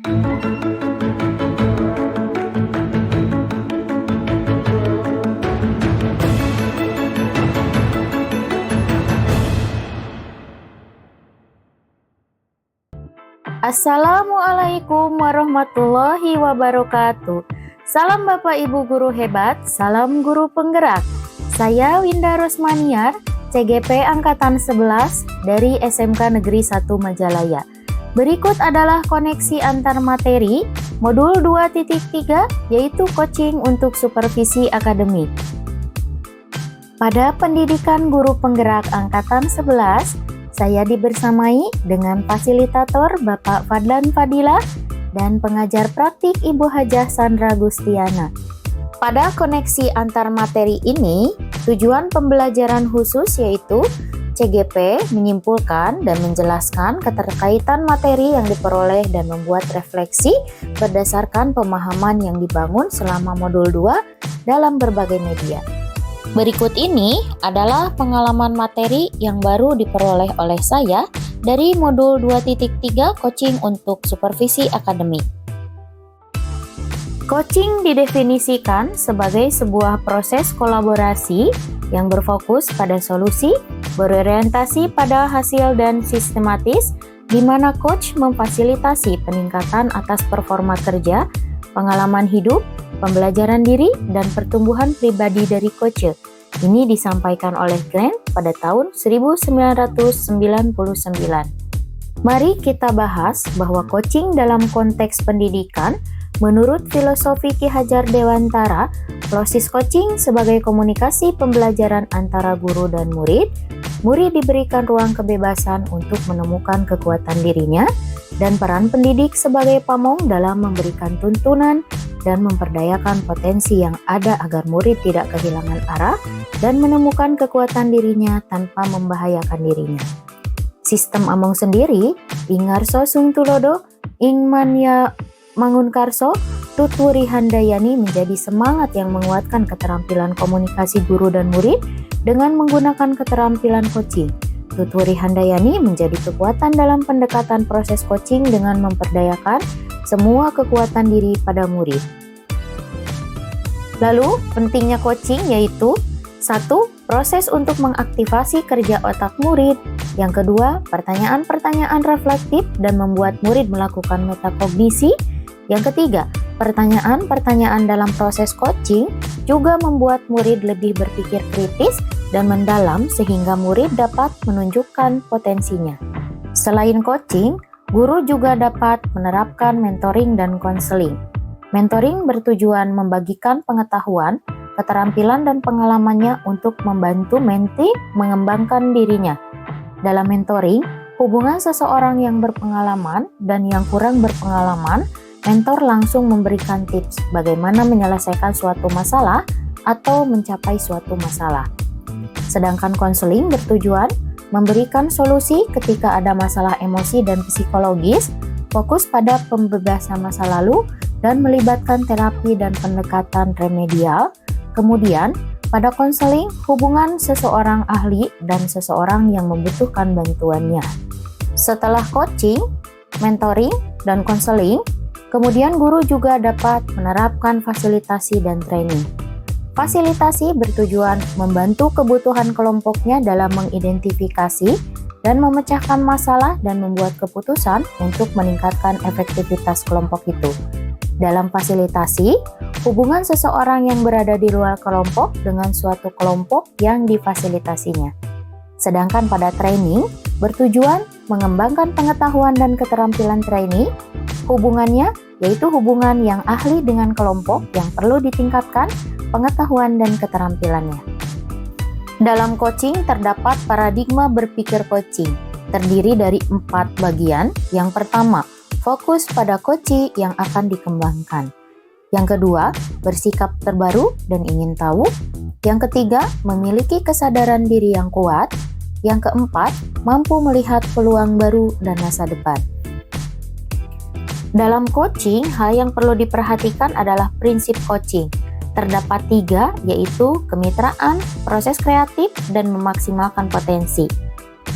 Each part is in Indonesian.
Assalamualaikum warahmatullahi wabarakatuh. Salam Bapak Ibu Guru hebat, salam guru penggerak. Saya Winda Rosmaniar, CGP Angkatan 11 dari SMK Negeri 1 Majalaya. Berikut adalah koneksi antar materi modul 2.3 yaitu coaching untuk supervisi akademik. Pada pendidikan guru penggerak Angkatan 11, saya dibersamai dengan fasilitator Bapak Fadlan Fadilah dan pengajar praktik Ibu Hajah Sandra Gustiana. Pada koneksi antar materi ini, tujuan pembelajaran khusus yaitu CGP menyimpulkan dan menjelaskan keterkaitan materi yang diperoleh dan membuat refleksi berdasarkan pemahaman yang dibangun selama modul 2 dalam berbagai media. Berikut ini adalah pengalaman materi yang baru diperoleh oleh saya dari modul 2.3 coaching untuk supervisi akademik. Coaching didefinisikan sebagai sebuah proses kolaborasi yang berfokus pada solusi, berorientasi pada hasil dan sistematis, di mana coach memfasilitasi peningkatan atas performa kerja, pengalaman hidup, pembelajaran diri, dan pertumbuhan pribadi dari coach. Ini disampaikan oleh Grant pada tahun 1999. Mari kita bahas bahwa coaching dalam konteks pendidikan, menurut filosofi Ki Hajar Dewantara, proses coaching sebagai komunikasi pembelajaran antara guru dan murid. Murid diberikan ruang kebebasan untuk menemukan kekuatan dirinya, dan peran pendidik sebagai pamong dalam memberikan tuntunan dan memperdayakan potensi yang ada agar murid tidak kehilangan arah dan menemukan kekuatan dirinya tanpa membahayakan dirinya. Sistem Among sendiri, Ingarso Sung Tulodo, Ingmanya Mangunkarso, Tutwuri Handayani menjadi semangat yang menguatkan keterampilan komunikasi guru dan murid dengan menggunakan keterampilan coaching. Tutwuri Handayani menjadi kekuatan dalam pendekatan proses coaching dengan memperdayakan semua kekuatan diri pada murid. Lalu, pentingnya coaching yaitu 1. Proses untuk mengaktifasi kerja otak murid. Yang kedua, pertanyaan-pertanyaan reflektif dan membuat murid melakukan metakognisi. Yang ketiga, pertanyaan-pertanyaan dalam proses coaching juga membuat murid lebih berpikir kritis dan mendalam sehingga murid dapat menunjukkan potensinya. Selain coaching, guru juga dapat menerapkan mentoring dan konseling. Mentoring bertujuan membagikan pengetahuan, keterampilan dan pengalamannya untuk membantu mentee mengembangkan dirinya. Dalam mentoring, hubungan seseorang yang berpengalaman dan yang kurang berpengalaman, mentor langsung memberikan tips bagaimana menyelesaikan suatu masalah atau mencapai suatu masalah. Sedangkan konseling bertujuan memberikan solusi ketika ada masalah emosi dan psikologis, fokus pada pembebasan masa lalu, dan melibatkan terapi dan pendekatan remedial. Kemudian, pada konseling, hubungan seseorang ahli dan seseorang yang membutuhkan bantuannya. Setelah coaching, mentoring, dan konseling, kemudian guru juga dapat menerapkan fasilitasi dan training. Fasilitasi bertujuan membantu kebutuhan kelompoknya dalam mengidentifikasi dan memecahkan masalah dan membuat keputusan untuk meningkatkan efektivitas kelompok itu. Dalam fasilitasi, hubungan seseorang yang berada di luar kelompok dengan suatu kelompok yang difasilitasinya. Sedangkan pada training, bertujuan mengembangkan pengetahuan dan keterampilan trainee, hubungannya yaitu hubungan yang ahli dengan kelompok yang perlu ditingkatkan pengetahuan dan keterampilannya. Dalam coaching terdapat paradigma berpikir coaching, terdiri dari 4 bagian. Yang pertama, fokus pada coaching yang akan dikembangkan. Yang kedua, bersikap terbaru dan ingin tahu. Yang ketiga, memiliki kesadaran diri yang kuat. Yang keempat, mampu melihat peluang baru dan masa depan. Dalam coaching, hal yang perlu diperhatikan adalah prinsip coaching. Terdapat 3, yaitu kemitraan, proses kreatif, dan memaksimalkan potensi.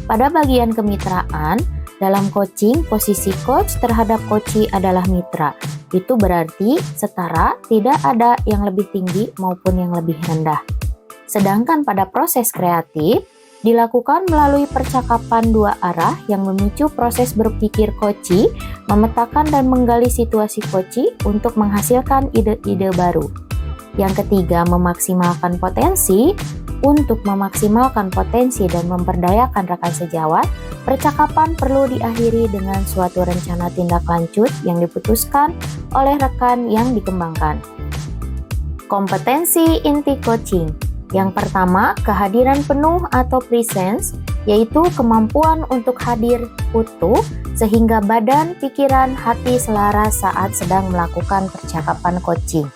Pada bagian kemitraan, Dalam coaching, posisi coach terhadap coachee adalah mitra. Itu berarti setara, tidak ada yang lebih tinggi maupun yang lebih rendah. Sedangkan pada proses kreatif, dilakukan melalui percakapan dua arah yang memicu proses berpikir coachee, memetakan dan menggali situasi coachee untuk menghasilkan ide-ide baru. Yang ketiga, memaksimalkan potensi. Untuk memaksimalkan potensi dan memberdayakan rekan sejawat, percakapan perlu diakhiri dengan suatu rencana tindak lanjut yang diputuskan oleh rekan yang dikembangkan. Kompetensi inti coaching. Yang pertama, kehadiran penuh atau presence, yaitu kemampuan untuk hadir utuh sehingga badan, pikiran, hati selaras saat sedang melakukan percakapan coaching.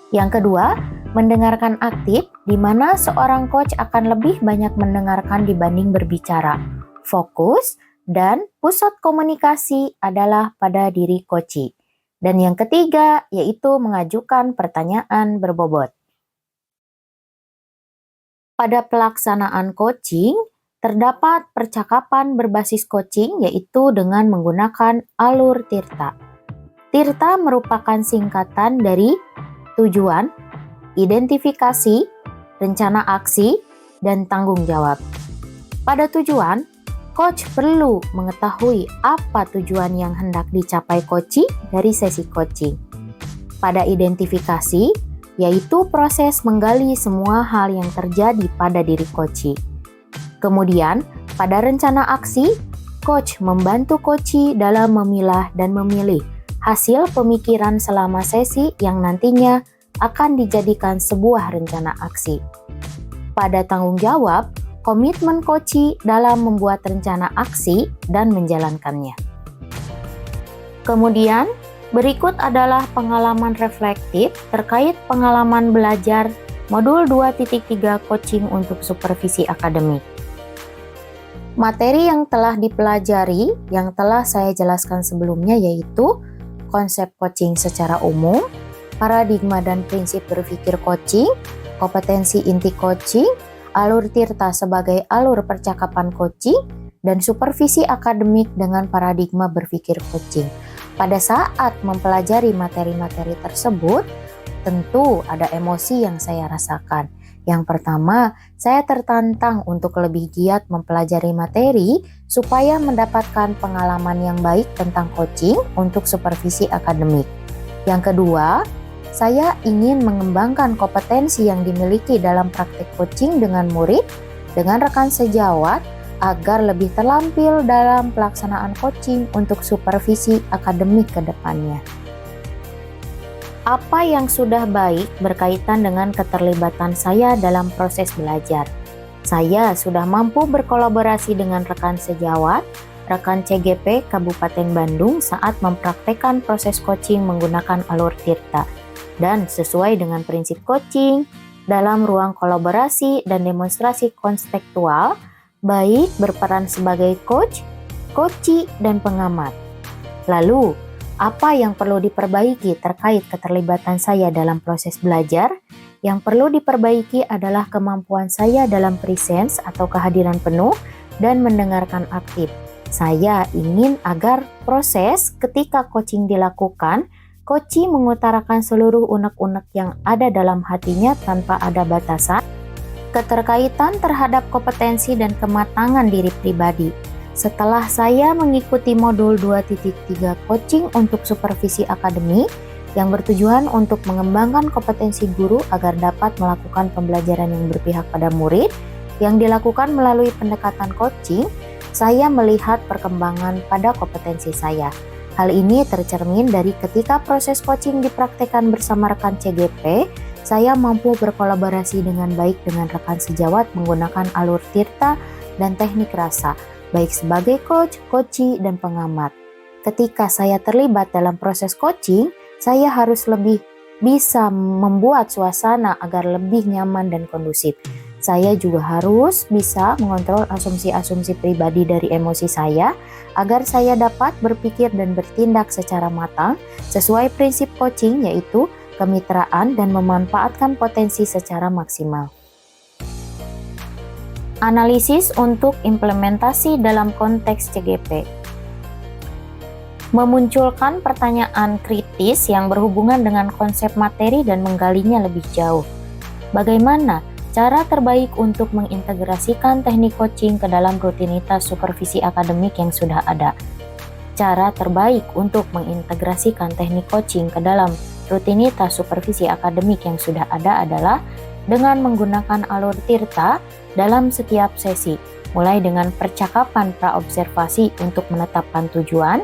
Yang kedua, mendengarkan aktif, di mana seorang coach akan lebih banyak mendengarkan dibanding berbicara. Fokus dan pusat komunikasi adalah pada diri coachee. Dan yang ketiga, yaitu mengajukan pertanyaan berbobot. Pada pelaksanaan coaching, terdapat percakapan berbasis coaching, yaitu dengan menggunakan alur Tirta. Tirta merupakan singkatan dari tujuan, identifikasi, rencana aksi, dan tanggung jawab. Pada tujuan, coach perlu mengetahui apa tujuan yang hendak dicapai coachee dari sesi coaching. Pada identifikasi, yaitu proses menggali semua hal yang terjadi pada diri coachee. Kemudian, pada rencana aksi, coach membantu coachee dalam memilah dan memilih hasil pemikiran selama sesi yang nantinya akan dijadikan sebuah rencana aksi. Pada tanggung jawab, komitmen coachee dalam membuat rencana aksi dan menjalankannya. Kemudian, berikut adalah pengalaman reflektif terkait pengalaman belajar modul 2.3 coaching untuk supervisi akademik. Materi yang telah dipelajari yang telah saya jelaskan sebelumnya yaitu konsep coaching secara umum, paradigma dan prinsip berpikir coaching, kompetensi inti coaching, alur Tirta sebagai alur percakapan coaching, dan supervisi akademik dengan paradigma berpikir coaching. Pada saat mempelajari materi-materi tersebut, tentu ada emosi yang saya rasakan. Yang pertama, saya tertantang untuk lebih giat mempelajari materi supaya mendapatkan pengalaman yang baik tentang coaching untuk supervisi akademik. Yang kedua, saya ingin mengembangkan kompetensi yang dimiliki dalam praktik coaching dengan murid, dengan rekan sejawat, agar lebih terlampil dalam pelaksanaan coaching untuk supervisi akademik ke depannya. Apa yang sudah baik berkaitan dengan keterlibatan saya dalam proses belajar? Saya sudah mampu berkolaborasi dengan rekan sejawat, rekan CGP Kabupaten Bandung saat mempraktekkan proses coaching menggunakan alur Tirta. Dan sesuai dengan prinsip coaching, dalam ruang kolaborasi dan demonstrasi konstekstual, baik berperan sebagai coach, coachee, dan pengamat. Lalu, apa yang perlu diperbaiki terkait keterlibatan saya dalam proses belajar? Yang perlu diperbaiki adalah kemampuan saya dalam presence atau kehadiran penuh dan mendengarkan aktif. Saya ingin agar proses ketika coaching dilakukan, coachee mengutarakan seluruh unek-unek yang ada dalam hatinya tanpa ada batasan, keterkaitan terhadap kompetensi dan kematangan diri pribadi. Setelah saya mengikuti modul 2.3 coaching untuk supervisi akademik yang bertujuan untuk mengembangkan kompetensi guru agar dapat melakukan pembelajaran yang berpihak pada murid, yang dilakukan melalui pendekatan coaching, saya melihat perkembangan pada kompetensi saya. Hal ini tercermin dari ketika proses coaching dipraktekkan bersama rekan CGP, saya mampu berkolaborasi dengan baik dengan rekan sejawat menggunakan alur Tirta dan teknik rasa, baik sebagai coach, coachee, dan pengamat. Ketika saya terlibat dalam proses coaching, saya harus lebih bisa membuat suasana agar lebih nyaman dan kondusif. Saya juga harus bisa mengontrol asumsi-asumsi pribadi dari emosi saya agar saya dapat berpikir dan bertindak secara matang sesuai prinsip coaching, yaitu kemitraan dan memanfaatkan potensi secara maksimal. Analisis untuk implementasi dalam konteks CGP. Memunculkan pertanyaan kritis yang berhubungan dengan konsep materi dan menggalinya lebih jauh. Bagaimana cara terbaik untuk mengintegrasikan teknik coaching ke dalam rutinitas supervisi akademik yang sudah ada? Cara terbaik untuk mengintegrasikan teknik coaching ke dalam rutinitas supervisi akademik yang sudah ada adalah dengan menggunakan alur tirta dalam setiap sesi, mulai dengan percakapan pra-observasi untuk menetapkan tujuan,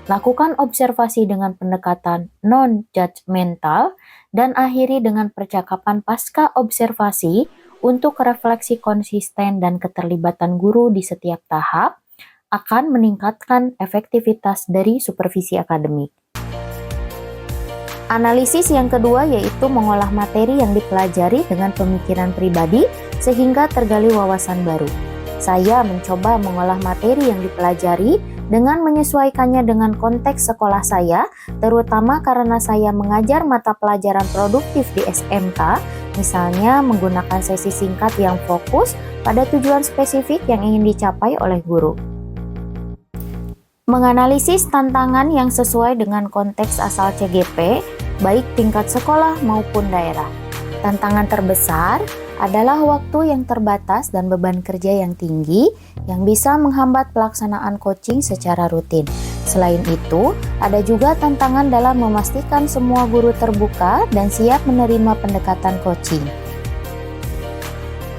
lakukan observasi dengan pendekatan non-judgmental, dan akhiri dengan percakapan pasca observasi untuk refleksi konsisten dan keterlibatan guru di setiap tahap akan meningkatkan efektivitas dari supervisi akademik. Analisis yang kedua yaitu mengolah materi yang dipelajari dengan pemikiran pribadi sehingga tergali wawasan baru. Saya mencoba mengolah materi yang dipelajari dengan menyesuaikannya dengan konteks sekolah saya, terutama karena saya mengajar mata pelajaran produktif di SMK, misalnya menggunakan sesi singkat yang fokus pada tujuan spesifik yang ingin dicapai oleh guru. Menganalisis tantangan yang sesuai dengan konteks asal CGP, baik tingkat sekolah maupun daerah. Tantangan terbesar adalah waktu yang terbatas dan beban kerja yang tinggi yang bisa menghambat pelaksanaan coaching secara rutin. Selain itu, ada juga tantangan dalam memastikan semua guru terbuka dan siap menerima pendekatan coaching.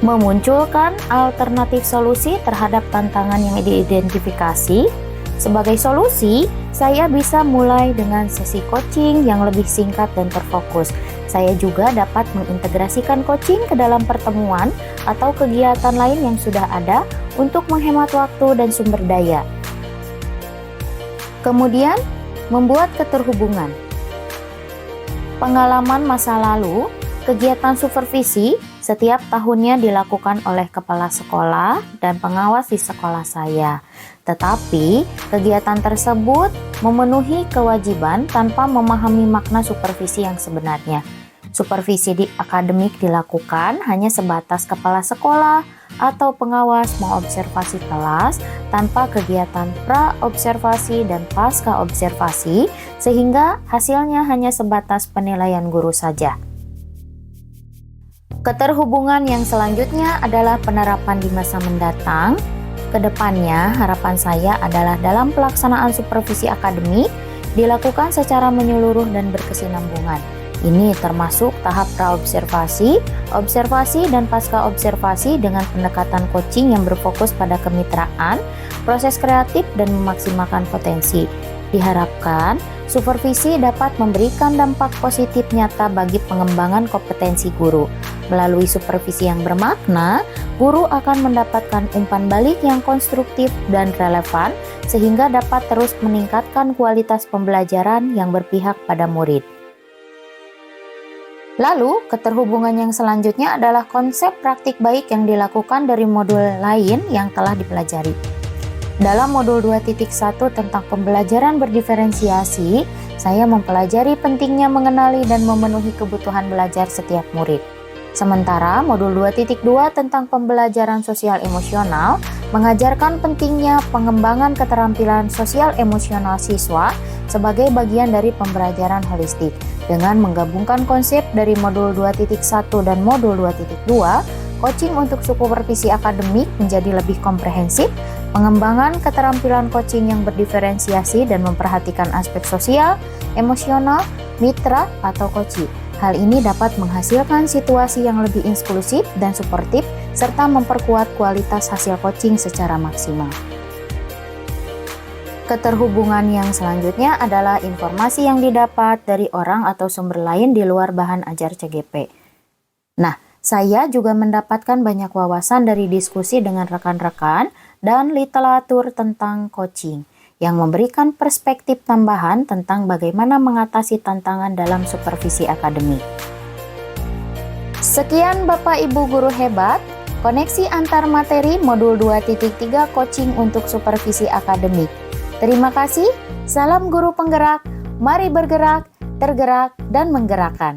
Memunculkan alternatif solusi terhadap tantangan yang diidentifikasi. Sebagai solusi, saya bisa mulai dengan sesi coaching yang lebih singkat dan terfokus. Saya juga dapat mengintegrasikan coaching ke dalam pertemuan atau kegiatan lain yang sudah ada untuk menghemat waktu dan sumber daya. Kemudian, membuat keterhubungan. Pengalaman masa lalu, kegiatan supervisi setiap tahunnya dilakukan oleh kepala sekolah dan pengawas di sekolah saya. Tetapi, kegiatan tersebut memenuhi kewajiban tanpa memahami makna supervisi yang sebenarnya. Supervisi di akademik dilakukan hanya sebatas kepala sekolah atau pengawas mengobservasi kelas tanpa kegiatan pra-observasi dan pasca-observasi, sehingga hasilnya hanya sebatas penilaian guru saja. Keterhubungan yang selanjutnya adalah penerapan di masa mendatang. Kedepannya, harapan saya adalah dalam pelaksanaan supervisi akademik dilakukan secara menyeluruh dan berkesinambungan. Ini termasuk tahap pra-observasi, observasi, dan pasca-observasi dengan pendekatan coaching yang berfokus pada kemitraan, proses kreatif, dan memaksimalkan potensi. Diharapkan, supervisi dapat memberikan dampak positif nyata bagi pengembangan kompetensi guru. Melalui supervisi yang bermakna, guru akan mendapatkan umpan balik yang konstruktif dan relevan sehingga dapat terus meningkatkan kualitas pembelajaran yang berpihak pada murid. Lalu, keterhubungan yang selanjutnya adalah konsep praktik baik yang dilakukan dari modul lain yang telah dipelajari. Dalam modul 2.1 tentang pembelajaran berdiferensiasi, saya mempelajari pentingnya mengenali dan memenuhi kebutuhan belajar setiap murid. Sementara modul 2.2 tentang pembelajaran sosial emosional mengajarkan pentingnya pengembangan keterampilan sosial emosional siswa sebagai bagian dari pembelajaran holistik. Dengan menggabungkan konsep dari modul 2.1 dan modul 2.2, coaching untuk supervisi akademik menjadi lebih komprehensif, pengembangan keterampilan coaching yang berdiferensiasi dan memperhatikan aspek sosial, emosional, mitra, atau coaching. Hal ini dapat menghasilkan situasi yang lebih inklusif dan suportif, serta memperkuat kualitas hasil coaching secara maksimal. Keterhubungan yang selanjutnya adalah informasi yang didapat dari orang atau sumber lain di luar bahan ajar CGP. Nah, saya juga mendapatkan banyak wawasan dari diskusi dengan rekan-rekan dan literatur tentang coaching yang memberikan perspektif tambahan tentang bagaimana mengatasi tantangan dalam supervisi akademik. Sekian Bapak Ibu guru hebat, koneksi antar materi modul 2.3 coaching untuk supervisi akademik. Terima kasih, salam guru penggerak, mari bergerak, tergerak, dan menggerakkan.